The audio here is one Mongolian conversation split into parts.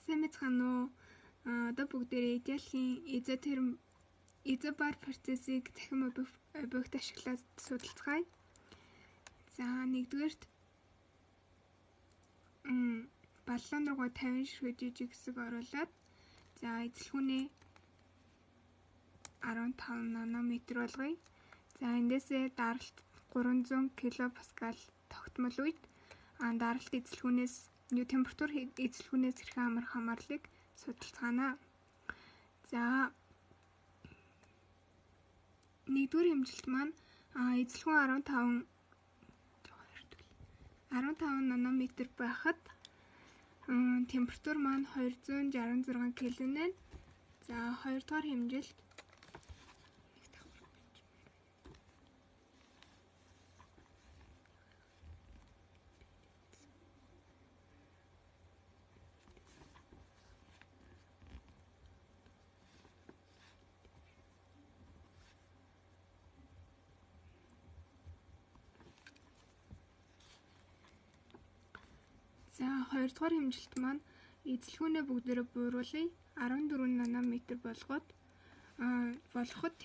Сайн мэцхан уу? Одоо бүгдээрээ идеалийн изобар процессыг цахим объект ашиглаад судалцгаая. За нэгдүгээрт баллон руугаа 50 ширхэг жижиг хэсэг оруулаад за эзлэхүүнээ 15 нанометр болгоё. За эндээсээ даралт 300 кПа тогтмол үед даралт эзлэхүүнээс температур эзлэхүүнээс хэрхэн амарх хамаарлыг судалцгаана. За нэгдүгээр хэмжилт маань эзлэхүүн 15 нанометр байхад температур маань 266 кельвин байна. За хоёрдугаар хэмжилт хоёрдугаар хэмжилт маань эзлэхүүнээ бүгдээрээ бууруулъя. 14 нанометр болгоход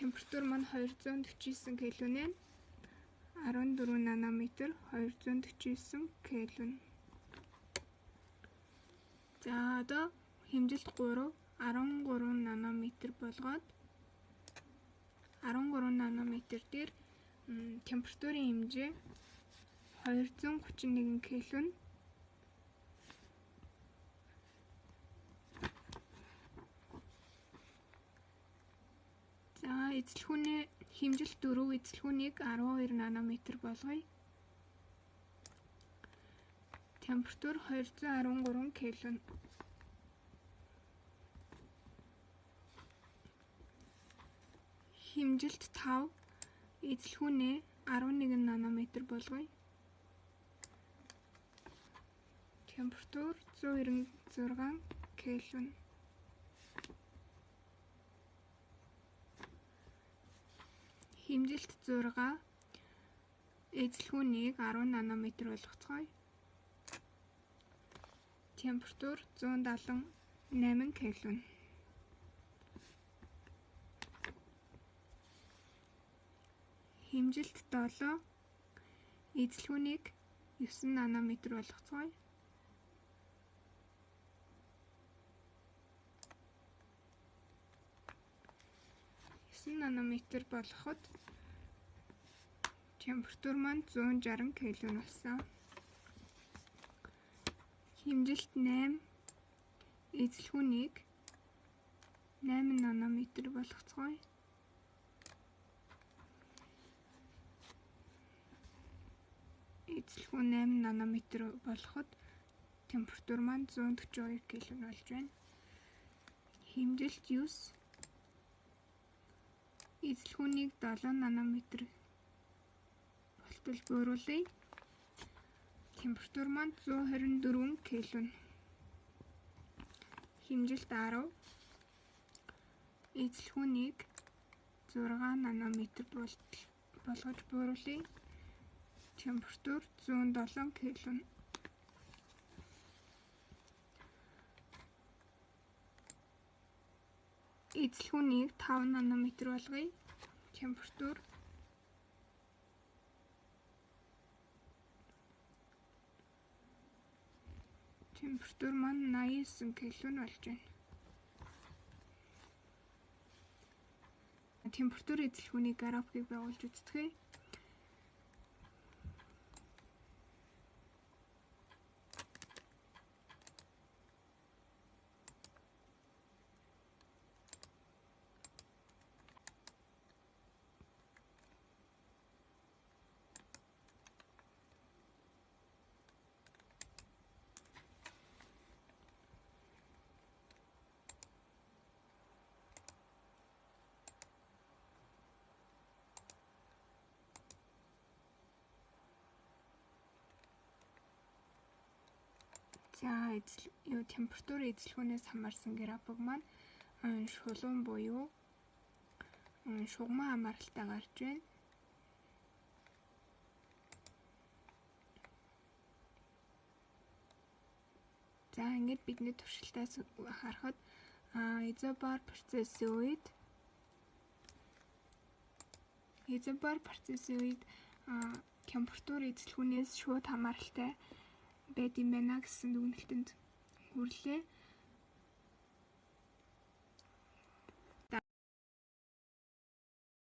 температур маань 249 кельвин байна. 14 нанометр 249 кельвин. За одоо хэмжилт 3 13 нанометр болгоод 13 нанометр дээр температурын хэмжээ 231 кельвин. За эзлэхүүнээ хэмжилт 4 эзлэхүүнийг 12 нанометр болгоё. Температур 213 кельвин. Хэмжилт 5 эзлэхүүнээ 11 нанометр болгоё. Температур 196 кельвин. Хэмжилт 6 эзлэхүүнийг 10 нанометр болгоцгоё. Температур 178 кельвин. Хэмжилт 7 эзлэхүүнийг 9 нанометр болгоцгоё. Нанометр болгоход температур маань 160 кельвин болсон. Хэмжилт 8 эзлэхүүнийг 8 нанометр болгоцгоё. Эзлэхүүн 8 нанометр болгоход температур маань 142 кельвин болж байна. Хэмжилт 9 эзлэхүүнийг 7 нанометр болтол бууруулъя. Температур маань 124 кельвин. Хэмжилт 10 эзлэхүүнийг 6 нанометр болгож бууруулъя. Температур 107 кельвин. Эзлэхүүнийг 5 нанометр болгоё. Температур маань 89 кельвин болж байна. Температур эзлэхүүний графикийг байгуулж үздэгэ. За температур эзлэхүүнээс хамаарсан график маань шулуун буюу шугаман хамааралтай гарч байна. За ингээд бидний туршилтаас харахад изобар процессын үед температур эзлэхүүнээс шууд хамааралтай байд юм байна гэсэн дүгнэлтэнд хүрлээ.